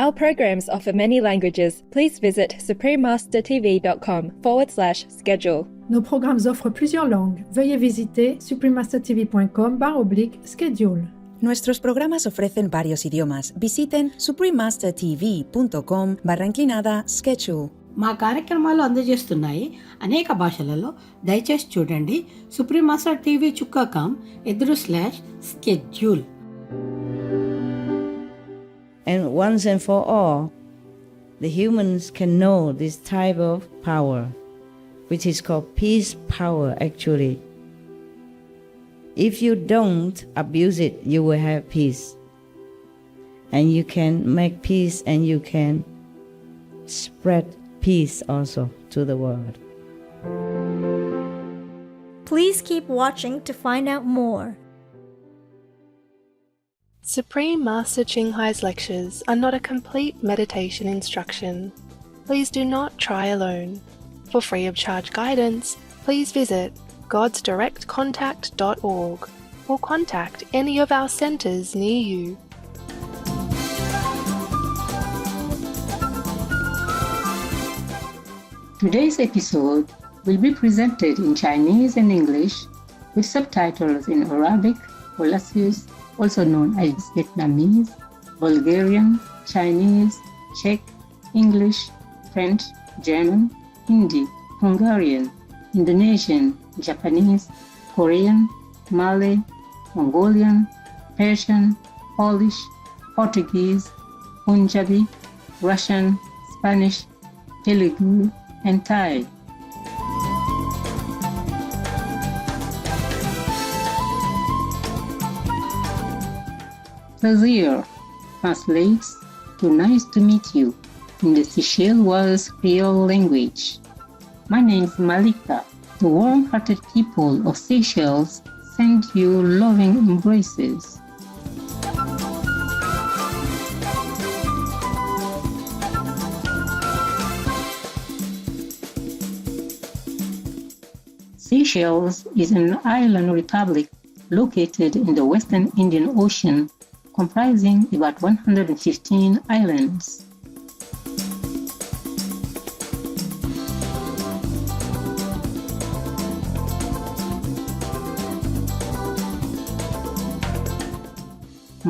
Our programs offer many languages. Please visit suprememastertv.com/schedule. Nos programmes offrent plusieurs langues. Veuillez visiter suprememastertv.com/schedule. Nuestros programas ofrecen varios idiomas. Visiten suprememastertv.com/schedule. మా కార్యక్రమాలు అందజేస్తున్నాయి అనేక భాషలలో. దయచేసి చూడండి suprememastertv.com/schedule. And once and for all, the humans can know this type of power, which is called peace power actually. If you don't abuse it, you will have peace. And you can make peace and you can spread peace also to the world. Please keep watching to find out more. Supreme Master Ching Hai's lectures are not a complete meditation instruction. Please do not try alone. For free of charge guidance, please visit godsdirectcontact.org or contact any of our centres near you. Today's episode will be presented in Chinese and English with subtitles in Arabic, Russian, also known as Vietnamese, Bulgarian, Chinese, Czech, English, French, German, Hindi, Hungarian, Indonesian, Japanese, Korean, Malay, Mongolian, Persian, Polish, Portuguese, Punjabi, Russian, Spanish, Telugu, and Thai. Plaisir translates to nice to meet you in the Seychelles Creole language. My name is Malika. The warm-hearted people of Seychelles send you loving embraces. Seychelles is an island republic located in the Western Indian Ocean, comprising about 115 islands.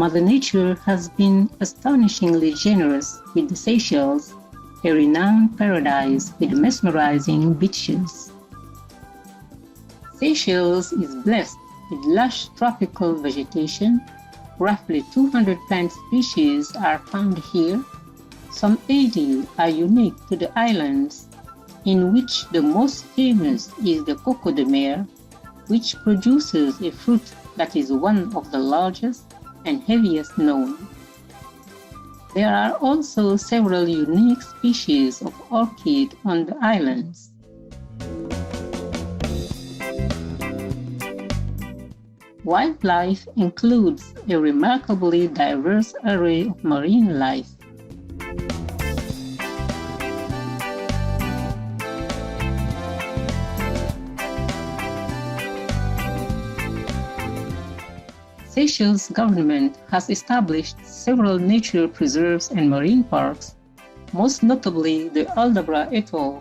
Mother Nature has been astonishingly generous with the Seychelles, a renowned paradise with mesmerizing beaches. Seychelles is blessed with lush tropical vegetation. Roughly 200 plant species are found here. Some 80 are unique to the islands, in which the most famous is the coco de mer, which produces a fruit that is one of the largest and heaviest known. There are also several unique species of orchid on the islands. Wildlife includes a remarkably diverse array of marine life. Seychelles government has established several nature preserves and marine parks, most notably the Aldabra Atoll,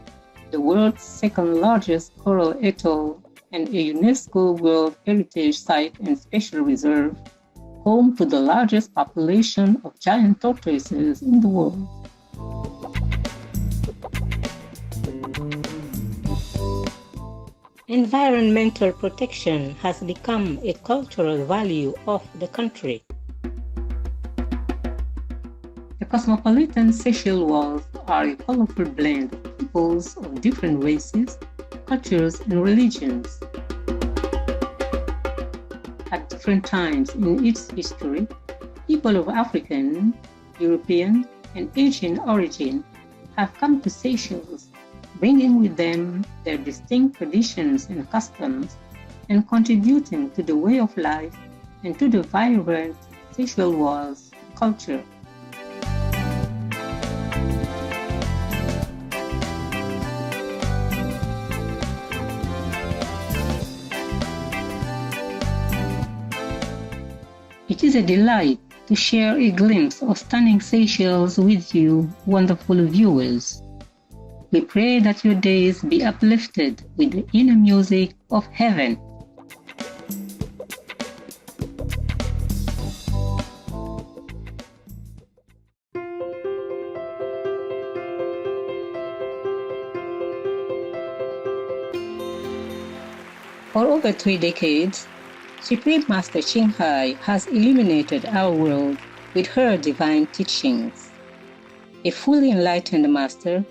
the world's second largest coral atoll and a UNESCO World Heritage Site and Special Reserve, home to the largest population of giant tortoises in the world. Environmental protection has become a cultural value of the country. The cosmopolitan Seychelles are a colorful blend of peoples of different races, cultures, and religions. At different times in its history, people of African, European, and Asian origin have come to Seychelles, bringing with them their distinct traditions and customs, and contributing to the way of life and to the vibrant Seychelles culture. It is a delight to share a glimpse of stunning Seychelles with you, wonderful viewers. We pray that your days be uplifted with the inner music of heaven. For over 3 decades, Supreme Master Ching has illuminated our world with her divine teachings. A fully enlightened master,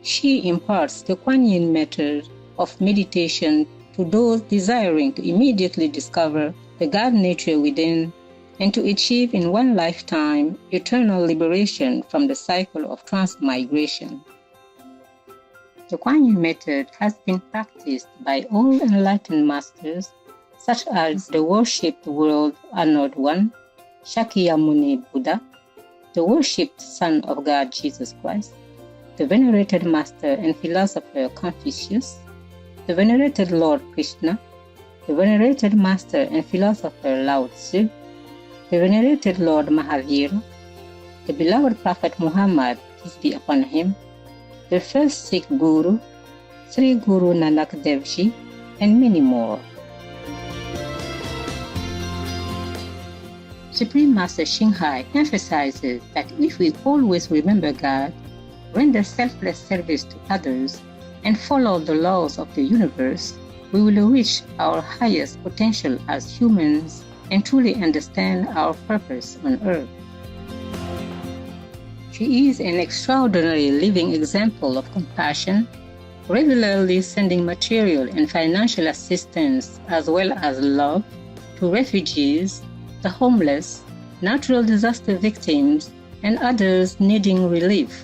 she imparts the Kuan Yin method of meditation to those desiring to immediately discover the God nature within and to achieve in one lifetime eternal liberation from the cycle of transmigration. The Kuan Yin method has been practiced by all enlightened masters such as the worshipped world honored one, Shakyamuni Buddha, the worshipped Son of God Jesus Christ, the venerated master and philosopher Confucius, the venerated Lord Krishna, the venerated master and philosopher Lao Tzu, the venerated Lord Mahavira, the beloved Prophet Muhammad, peace be upon him, the first Sikh Guru, Sri Guru Nanak Dev Ji, and many more. Supreme Master Ching emphasizes that if we always remember God, render selfless service to others, and follow the laws of the universe, we will reach our highest potential as humans and truly understand our purpose on earth. She is an extraordinary living example of compassion, regularly sending material and financial assistance as well as love to refugees, the homeless, natural disaster victims, and others needing relief.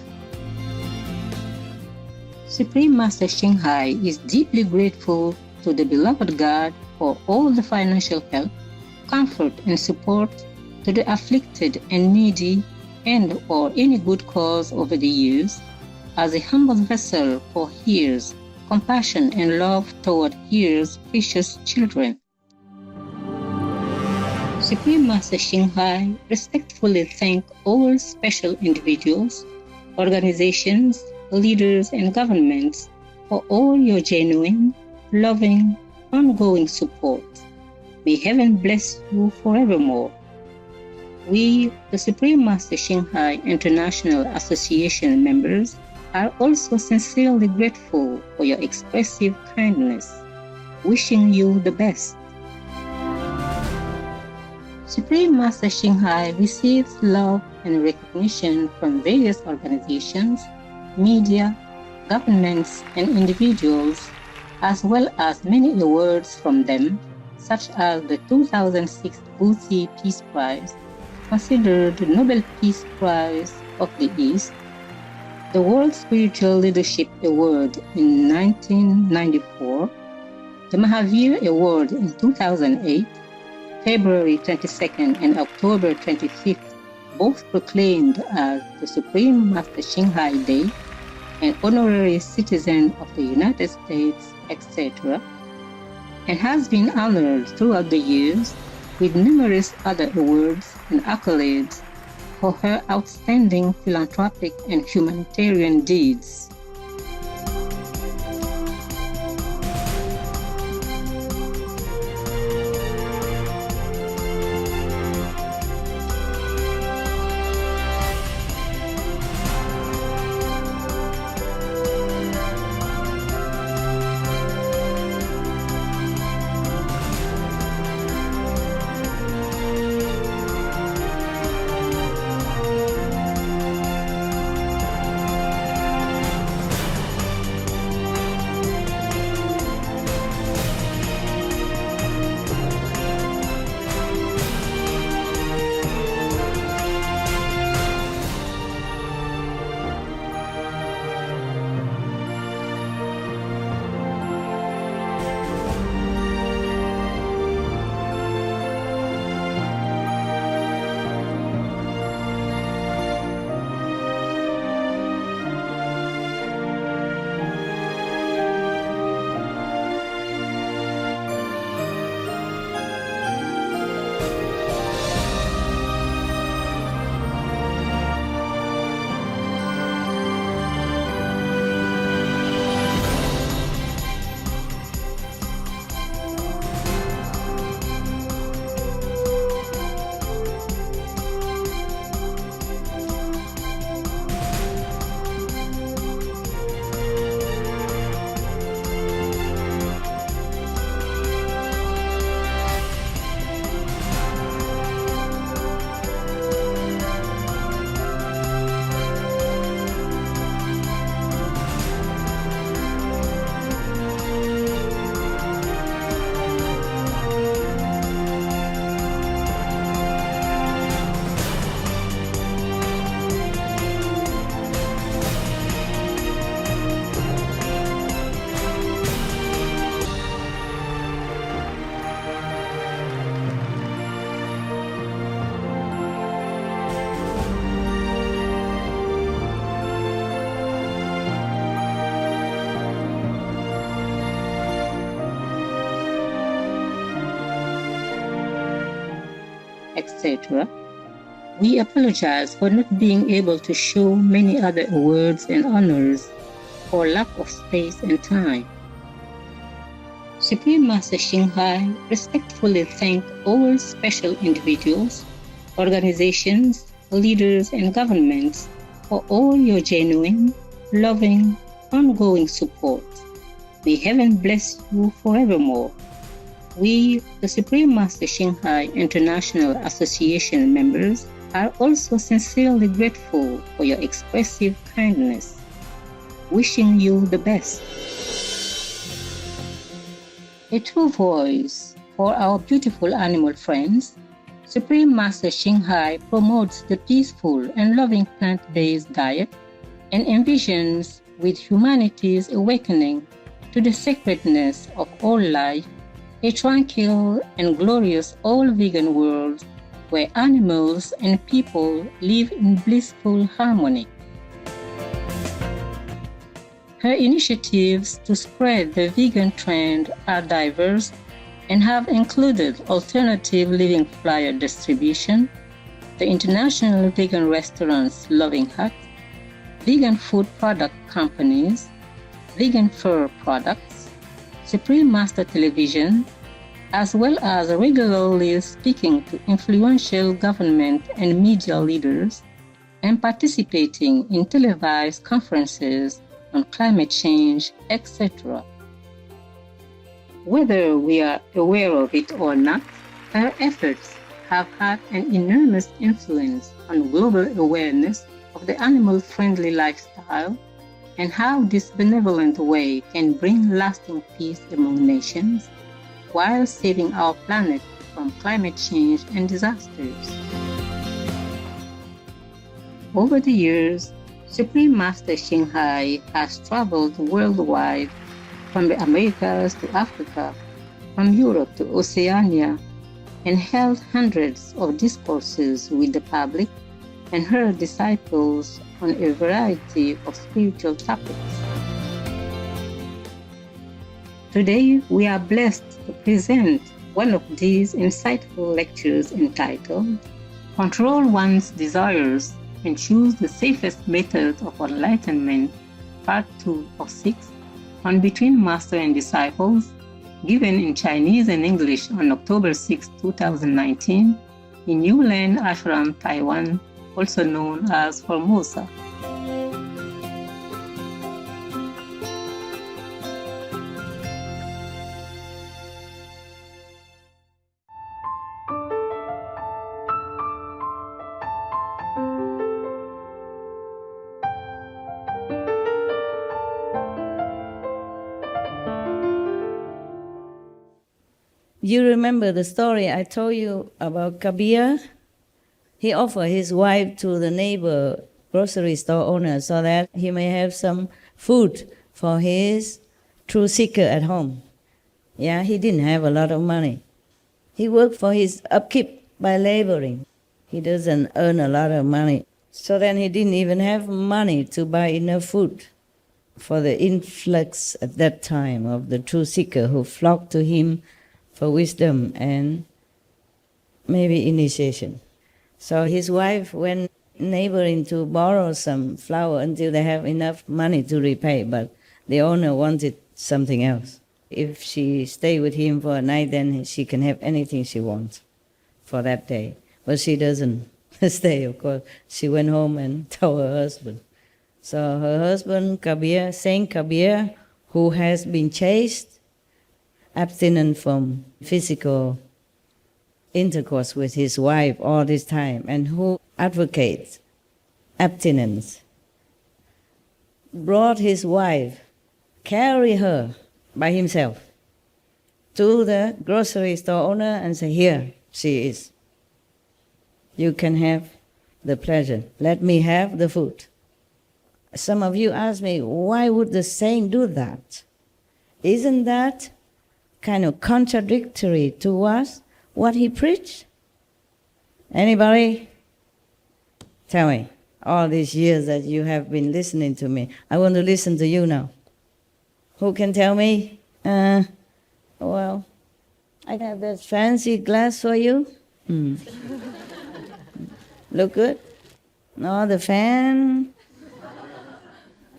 Supreme Master Ching is deeply grateful to the beloved God for all the financial help, comfort, and support to the afflicted and needy and or any good cause over the years, as a humble vessel for His compassion and love toward His precious children. Supreme Master Ching respectfully thank all special individuals, organizations, leaders, and governments for all your genuine, loving, ongoing support. May heaven bless you forevermore. We, the Supreme Master Ching International Association members, are also sincerely grateful for your expressive kindness, wishing you the best. Supreme Master Ching receives love and recognition from various organizations, media, governments, and individuals, as well as many awards from them, such as the 2006 Boothie Peace Prize, considered the Nobel Peace Prize of the East, the World Spiritual Leadership Award in 1994, the Mahavir Award in 2008, February 22nd and October 25th, both proclaimed as the Supreme Master Ching Day, an honorary citizen of the United States, etc., and has been honored throughout the years with numerous other awards and accolades for her outstanding philanthropic and humanitarian deeds. etc. We apologize for not being able to show many other awards and honors for lack of space and time. Supreme Master Ching respectfully thank all special individuals, organizations, leaders, and governments for all your genuine, loving, ongoing support. May heaven bless you forevermore. We, the Supreme Master Ching International Association members, are also sincerely grateful for your expressive kindness. Wishing you the best. A true voice for our beautiful animal friends, Supreme Master Ching promotes the peaceful and loving plant-based diet and envisions with humanity's awakening to the sacredness of all life, a tranquil and glorious all-vegan world where animals and people live in blissful harmony. Her initiatives to spread the vegan trend are diverse and have included alternative living flyer distribution, the International Vegan Restaurants Loving Hut, vegan food product companies, vegan fur products, Supreme Master Television, as well as regularly speaking to influential government and media leaders and participating in televised conferences on climate change, etc. Whether we are aware of it or not, her efforts have had an enormous influence on global awareness of the animal-friendly lifestyle and how this benevolent way can bring lasting peace among nations while saving our planet from climate change and disasters. Over the years, Supreme Master Ching has traveled worldwide from the Americas to Africa, from Europe to Oceania, and held hundreds of discourses with the public and her disciples on a variety of spiritual topics. Today, we are blessed to present one of these insightful lectures entitled Control One's Desires and Choose the Safest Method of Enlightenment, Part 2 of 6, on Between Master and Disciples, given in Chinese and English on October 6, 2019, in New Land Ashram, Taiwan, also known as Formosa. You remember the story I told you about Kabir? He offered his wife to the neighbor grocery store owner so that he may have some food for his truth seeker at home. Yeah, he didn't have a lot of money. He worked for his upkeep by laboring. He doesn't earn a lot of money. So then he didn't even have money to buy enough food for the influx at that time of the truth seeker who flocked to him for wisdom and maybe initiation. So his wife went neighboring to borrow some flour until they have enough money to repay, but the owner wanted something else. If she stay with him for a night, then she can have anything she wants for that day. But she doesn't stay, of course. She went home and told her husband. So her husband, Kabir, Saint Kabir, who has been chaste, abstinent from physical intercourse with his wife all this time, and who advocates abstinence, brought his wife, carry her by himself to the grocery store owner and say, "Here she is. You can have the pleasure. Let me have the food." Some of you ask me, why would the saint do that? Isn't that kind of contradictory to what he preached? Anybody? Tell me, all these years that you have been listening to me, I want to listen to you now. Who can tell me? Well, I have that fancy glass for you. Look good? No, the fan.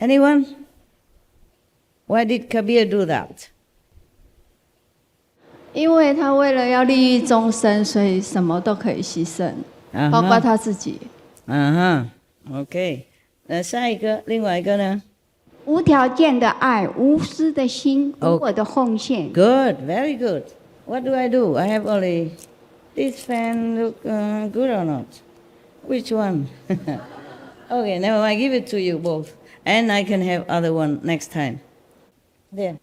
Anyone? Why did Kabir do that? 因为他为了要利益众生，所以什么都可以牺牲，包括他自己。OK。下一个，另外一个呢？无条件的爱，无私的心，无我的奉献。Good, very good. What do? I have only this fan. Look good or not? Which one? Okay, now I give it to you both, and I can have other one next time. There,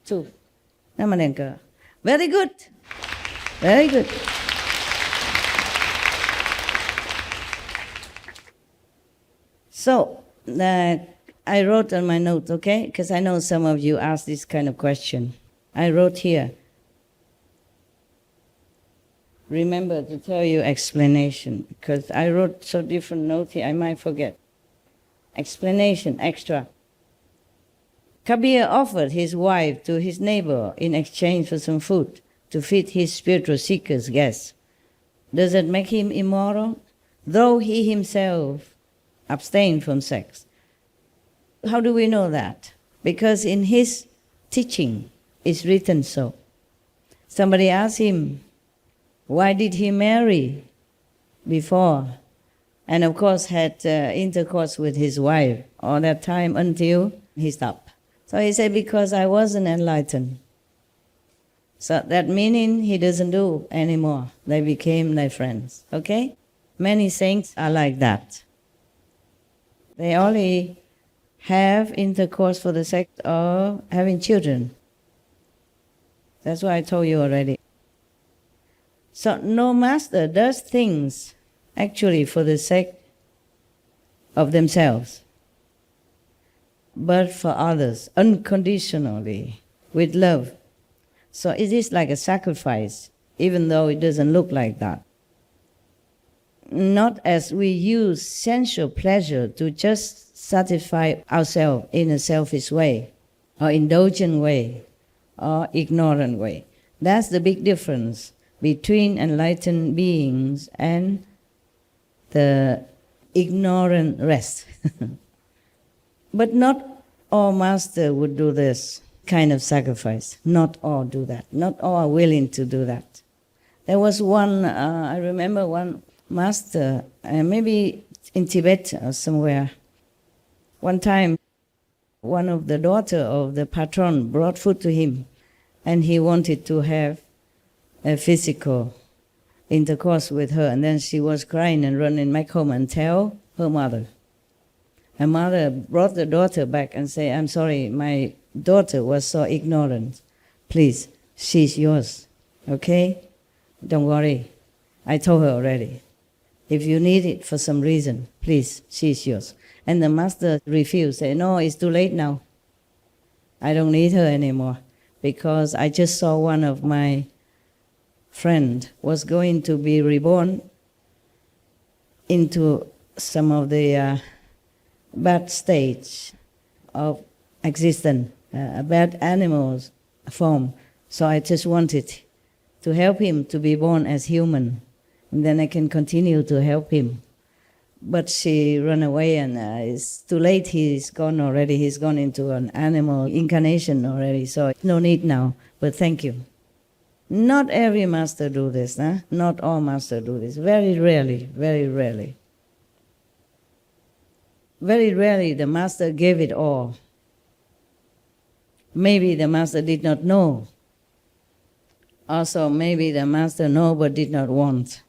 2. 那么2个。Very good. Very good. So, I wrote on my notes, okay? Because I know some of you ask this kind of question. I wrote here. Remember to tell you explanation, because I wrote so different notes here, I might forget. Explanation, extra. Kabir offered his wife to his neighbor in exchange for some food to feed his spiritual seekers' guests. Does that make him immoral? Though he himself abstained from sex. How do we know that? Because in his teaching it's written so. Somebody asked him, why did he marry before? And of course had intercourse with his wife all that time until he stopped. So he said, because I wasn't enlightened. So that meaning he doesn't do anymore. They became their friends, okay? Many saints are like that. They only have intercourse for the sake of having children. That's what I told you already. So no master does things actually for the sake of themselves, but for others, unconditionally, with love. So it is like a sacrifice, even though it doesn't look like that. Not as we use sensual pleasure to just satisfy ourselves in a selfish way, or indulgent way, or ignorant way. That's the big difference between enlightened beings and the ignorant rest. But not all masters would do this kind of sacrifice. Not all do that. Not all are willing to do that. There was one, I remember one master, maybe in Tibet or somewhere. One time, one of the daughter of the patron brought food to him, and he wanted to have a physical intercourse with her, and then she was crying and running back home and tell her mother. Her mother brought the daughter back and said, I'm sorry, my daughter was so ignorant. Please, she's yours, okay? Don't worry. I told her already. If you need it for some reason, please, she's yours. And the master refused, said, no, it's too late now. I don't need her anymore, because I just saw one of my friend was going to be reborn into some of the bad stage of existence, a bad animal's form. So I just wanted to help him to be born as human, and then I can continue to help him. But she ran away, and it's too late. He's gone already. He's gone into an animal incarnation already, so no need now, but thank you. Not every master do this, huh? Not all masters do this. Very rarely, very rarely. Very rarely the master gave it all. Maybe the master did not know. Also, maybe the master know but did not want.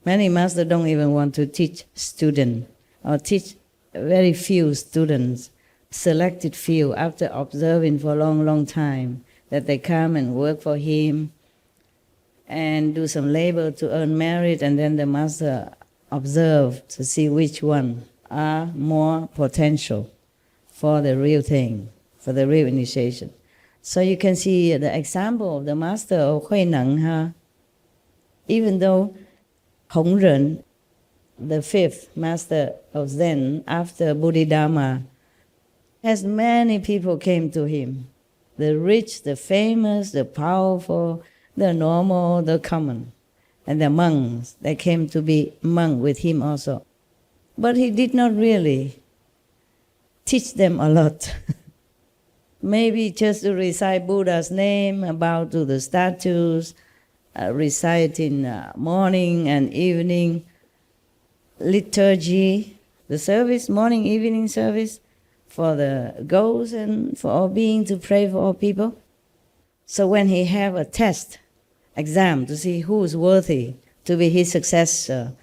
Many masters don't even want to teach students, or teach very few students, selected few, after observing for a long, long time, that they come and work for him and do some labor to earn merit, and then the master observe to see which one are more potential for the real thing, for the real initiation. So you can see the example of the master of Hui Neng, even though Hong Ren, the fifth master of Zen after Bodhidharma, as many people came to him, the rich, the famous, the powerful, the normal, the common. and the monks, they came to be monk with him also. But he did not really teach them a lot. Maybe just to recite Buddha's name, bow to the statues, recite in morning and evening liturgy, the service, morning, evening service, for the ghosts and for all beings, to pray for all people. So when he have a test, exam, to see who is worthy to be his successor,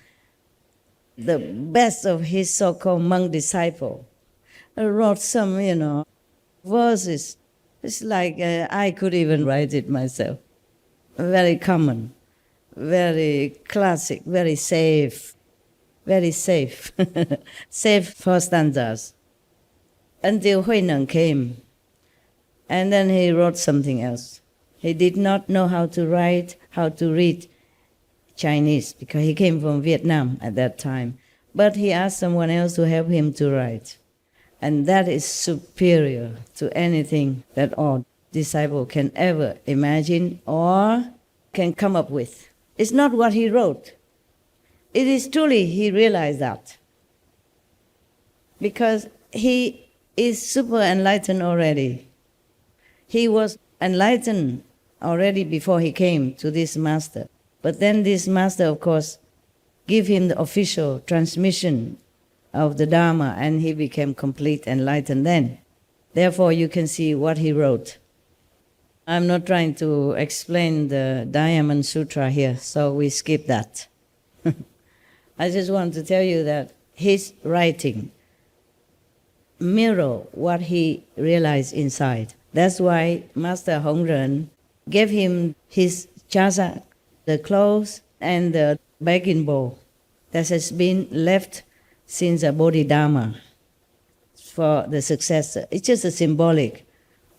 the best of his so-called monk disciple wrote some, verses. It's like I could even write it myself. Very common, very classic, very safe, safe for stanzas. Until Huineng came, and then he wrote something else. He did not know how to write, how to read Chinese, because he came from Vietnam at that time. But he asked someone else to help him to write. And that is superior to anything that all disciple can ever imagine or can come up with. It's not what he wrote. It is truly he realized that. Because he is super enlightened already. He was enlightened already before he came to this master. But then this master, of course, gave him the official transmission of the Dharma, and he became complete enlightened then. Therefore, you can see what he wrote. I'm not trying to explain the Diamond Sutra here, so we skip that. I just want to tell you that his writing mirror what he realized inside. That's why Master Hongren gave him his chasa, the clothes, and the begging bowl that has been left since a Bodhidharma for the successor. It's just a symbolic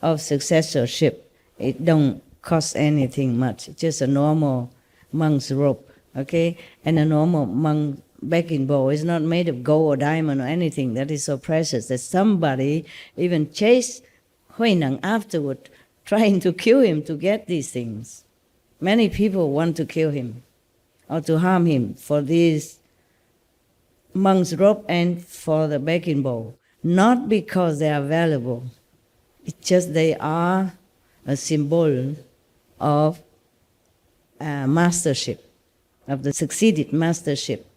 of successorship. It don't cost anything much. It's just a normal monk's robe, okay? And a normal monk begging bowl is not made of gold or diamond or anything that is so precious that somebody even chased Huineng afterward, trying to kill him to get these things. Many people want to kill him or to harm him for this monk's robe and for the begging bowl. Not because they are valuable. It's just they are a symbol of mastership, of the succeeded mastership.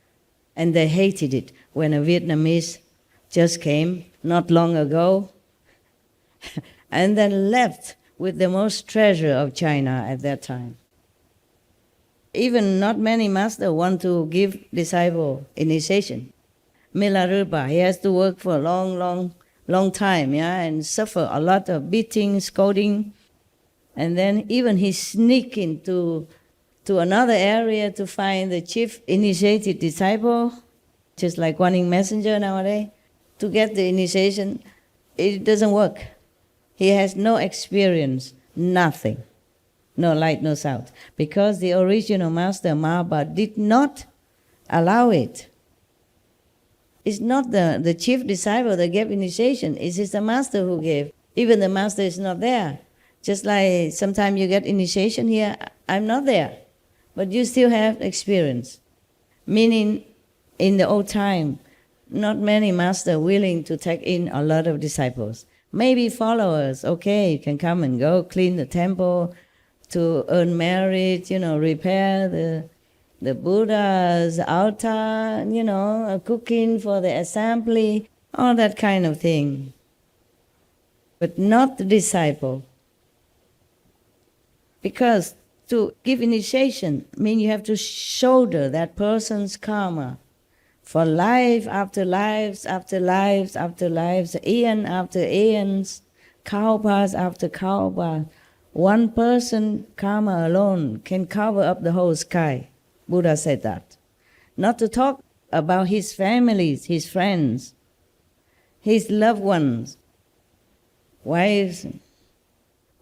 And they hated it when a Vietnamese just came not long ago and then left with the most treasure of China at that time. Even not many masters want to give disciple initiation. Milarepa, he has to work for a long time, and suffer a lot of beating, scolding, and then even he sneak into another area to find the chief initiated disciple, just like Guan Messenger nowadays, to get the initiation. It doesn't work. He has no experience, nothing. No light, no sound. Because the original master, Mahabharata, did not allow it. It's not the chief disciple that gave initiation. It is the master who gave. Even the master is not there. Just like sometimes you get initiation here, I'm not there. But you still have experience. Meaning, in the old time, not many masters willing to take in a lot of disciples. Maybe followers, okay, you can come and go, clean the temple, to earn merit, repair the Buddha's altar, cooking for the assembly, all that kind of thing. But not the disciple. Because to give initiation means you have to shoulder that person's karma for life after lives after lives after lives, aeon after aeons, kalpas after kalpas. One person karma alone can cover up the whole sky. Buddha said that. Not to talk about his families, his friends, his loved ones, wives,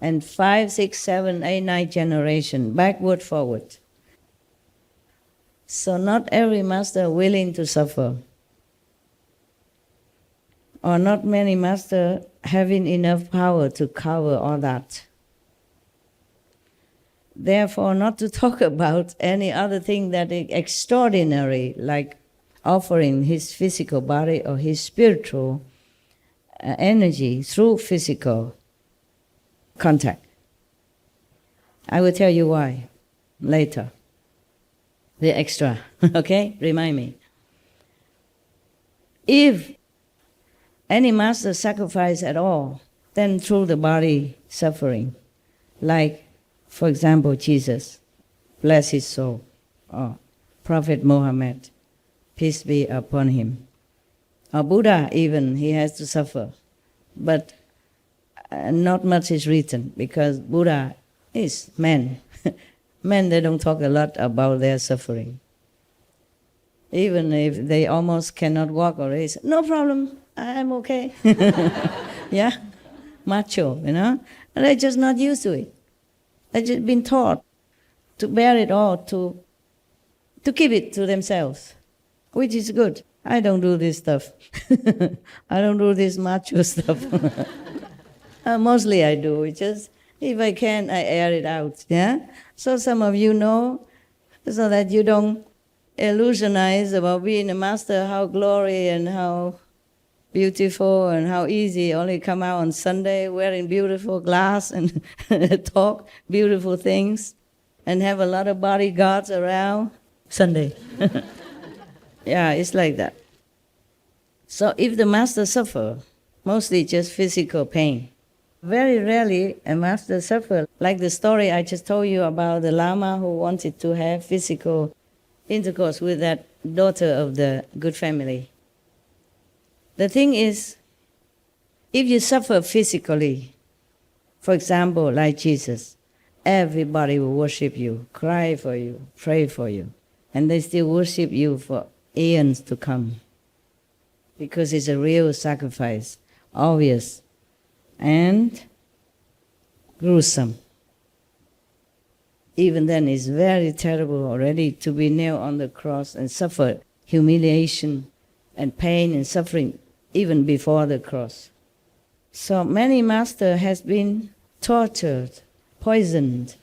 and 5, 6, 7, 8, 9 generation, backward, forward. So not every master willing to suffer. Or not many masters having enough power to cover all that. therefore not to talk about any other thing that is extraordinary, like offering his physical body or his spiritual energy through physical contact. I will tell you why later. The extra, okay? Remind me. If any master sacrifice at all, then through the body suffering, like, for example, Jesus, bless his soul, or Prophet Muhammad, peace be upon him, or Buddha even, he has to suffer. But not much is written, because Buddha is man. Men, they don't talk a lot about their suffering. Even if they almost cannot walk or raise, no problem, I'm okay. Yeah, macho, you know. And they're just not used to it. They've just been taught to bear it all, to keep it to themselves, which is good. I don't do this stuff. I don't do this macho stuff. Mostly I do. It's just, if I can, I air it out. Yeah. So some of you know, so that you don't illusionize about being a master, how glory and how beautiful and how easy. Only come out on Sunday wearing beautiful glass and talk beautiful things and have a lot of bodyguards around Sunday. Yeah, it's like that. So if the master suffer, mostly just physical pain. Very rarely a master suffer, like the story I just told you about the Lama who wanted to have physical intercourse with that daughter of the good family. The thing is, if you suffer physically, for example, like Jesus, everybody will worship you, cry for you, pray for you, and they still worship you for eons to come, because it's a real sacrifice, obvious, and gruesome. Even then, it's very terrible already to be nailed on the cross and suffer humiliation and pain and suffering even before the cross. So many masters has been tortured, poisoned,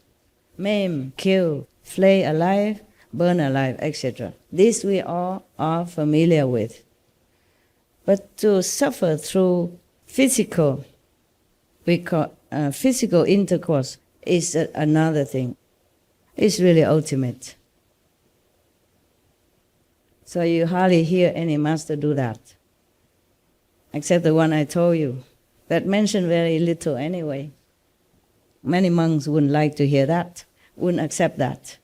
maimed, killed, flayed alive, burned alive, etc. This we all are familiar with. But to suffer through physical intercourse is another thing. It's really ultimate. So you hardly hear any master do that, except the one I told you, that mentioned very little anyway. Many monks wouldn't like to hear that, wouldn't accept that.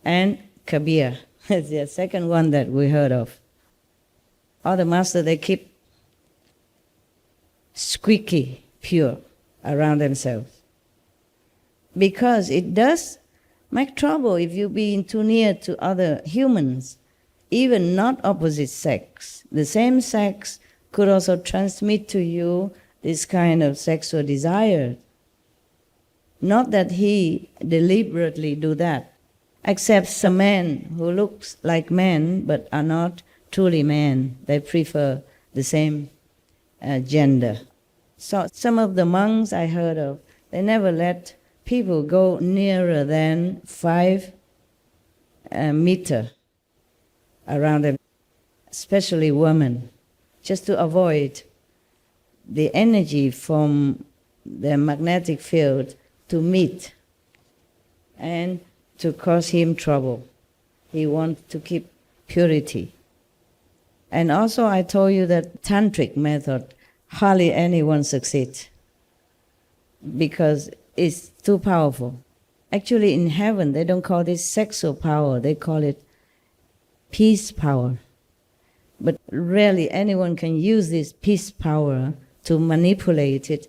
And Kabir is the second one that we heard of. All the masters, they keep squeaky pure around themselves, because it does make trouble if you be too near to other humans, even not opposite sex. The same sex could also transmit to you this kind of sexual desire. Not that he deliberately do that, except some men who looks like men but are not truly men. They prefer the same gender. So some of the monks I heard of, they never let people go nearer than 5 meters around them, especially women, just to avoid the energy from the magnetic field to meet and to cause him trouble. He wants to keep purity. And also I told you that tantric method, hardly anyone succeeds because it's too powerful. Actually in heaven they don't call this sexual power, they call it peace power. But rarely anyone can use this peace power to manipulate it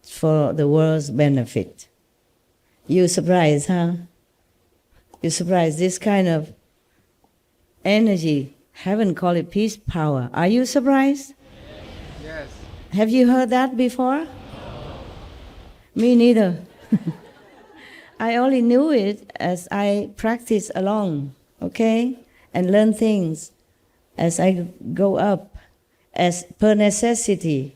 for the world's benefit. You surprised, huh? You surprised, this kind of energy, heaven call it peace power. Are you surprised? Yes. Have you heard that before? No. Me neither. I only knew it as I practice along, okay? And learn things as I go up, as per necessity,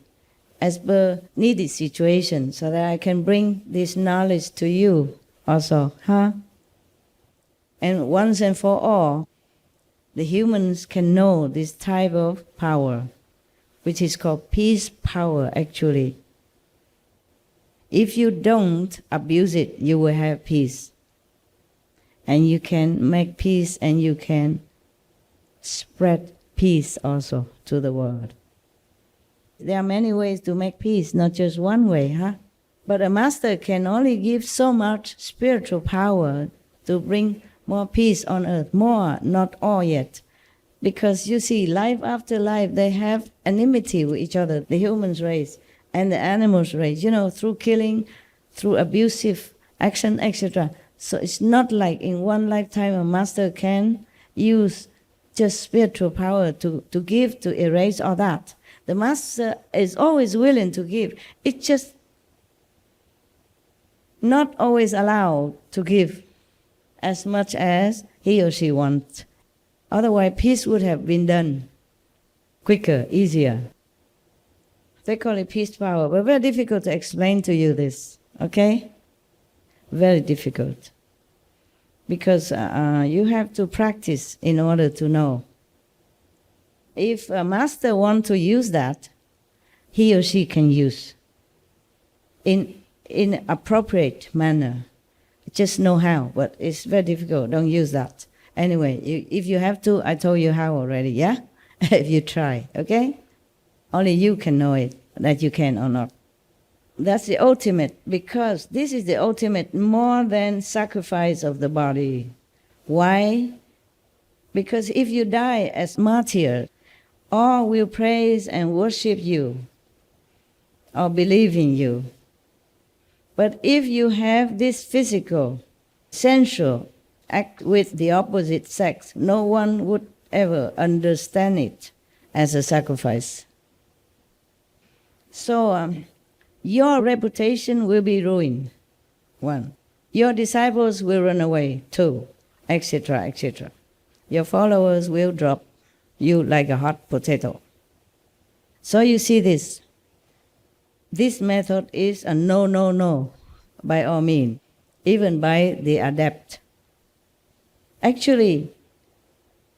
as per needed situation, so that I can bring this knowledge to you also, huh? And once and for all, the humans can know this type of power, which is called peace power, actually. If you don't abuse it, you will have peace. And you can make peace and you can spread peace also to the world. There are many ways to make peace, not just one way, huh? But a master can only give so much spiritual power to bring more peace on earth. More, not all yet. Because you see, life after life, they have enmity with each other, the human race and the animals race, through killing, through abusive action, etc. So it's not like in one lifetime a master can use just spiritual power to give, to erase all that. The master is always willing to give. It's just not always allowed to give as much as he or she wants. Otherwise, peace would have been done quicker, easier. They call it peace power, but very difficult to explain to you this, okay? Very difficult. Because you have to practice in order to know. If a master wants to use that, he or she can use in appropriate manner. Just know how, but it's very difficult. Don't use that. Anyway, if you have to, I told you how already, yeah? If you try, okay? Only you can know it, that you can or not. That's the ultimate, because this is the ultimate more than sacrifice of the body. Why? Because if you die as martyr, all will praise and worship you or believe in you. But if you have this physical, sensual act with the opposite sex, no one would ever understand it as a sacrifice. So your reputation will be ruined, one. Your disciples will run away, two, etc., etc. Your followers will drop you like a hot potato. So you see this. This method is a no, no, no, by all means, even by the adept. Actually,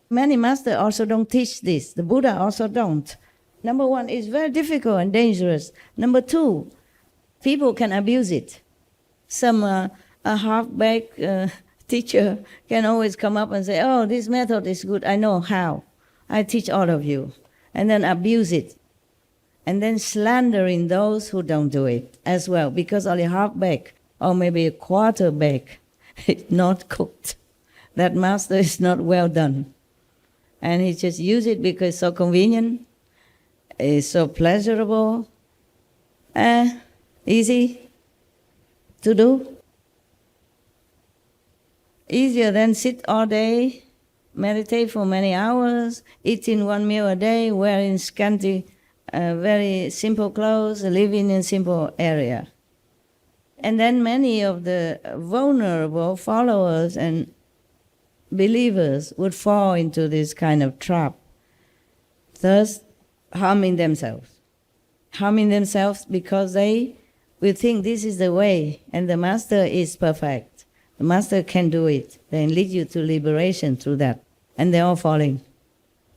many masters also don't teach this. The Buddha also don't. Number one, it's very difficult and dangerous. Number two, people can abuse it. Some a half-baked teacher can always come up and say, oh, this method is good, I know how. I teach all of you. And then abuse it. And then slandering those who don't do it as well, because only half-baked or maybe a quarter-baked, it's not cooked. That master is not well done. And he just use it because it's so convenient, it's so pleasurable, easy to do. Easier than sit all day, meditate for many hours, eating one meal a day, wearing scanty, very simple clothes, living in simple area. And then many of the vulnerable followers and believers would fall into this kind of trap, thus harming themselves. Harming themselves because they will think this is the way and the master is perfect. The master can do it, then lead you to liberation through that. And they're all falling.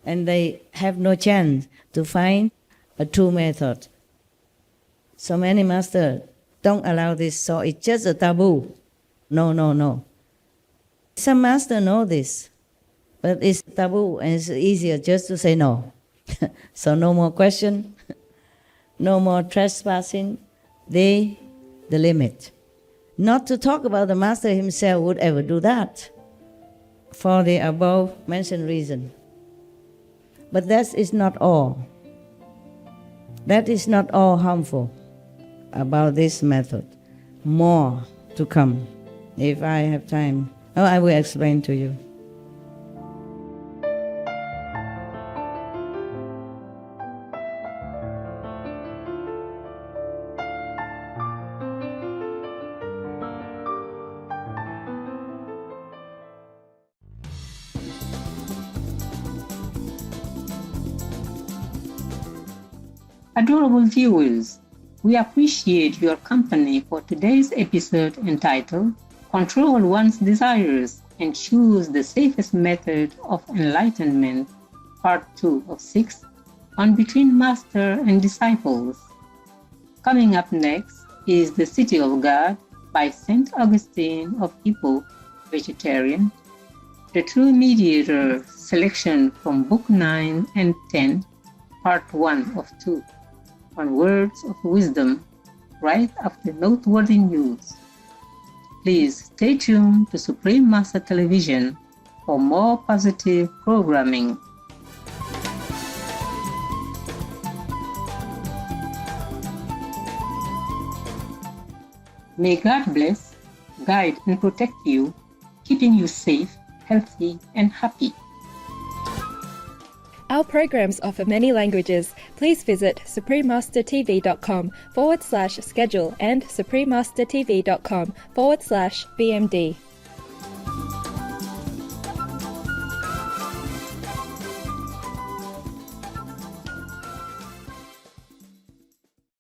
And they have no chance to find a true method. So many masters don't allow this, so it's just a taboo. No, no, no. Some masters know this, but it's taboo and it's easier just to say no. So no more question, no more trespassing, the limit. Not to talk about the master himself would ever do that for the above mentioned reason. But that is not all. That is not all harmful about this method. More to come. If I have time, I will explain to you. Adorable viewers, we appreciate your company for today's episode entitled control one's desires, and choose the safest method of enlightenment. Part 2 of 6 on Between Master and Disciples. Coming up next is The City of God by St. Augustine of Hippo, vegetarian. The True Mediator selection from Book 9 and 10, Part 1 of 2, on Words of Wisdom, right after noteworthy news. Please stay tuned to Suprema Television for more positive programming. May God bless, guide, and protect you, keeping you safe, healthy, and happy. Our programs offer many languages. Please visit suprememastertv.com/schedule and suprememastertv.com/BMD.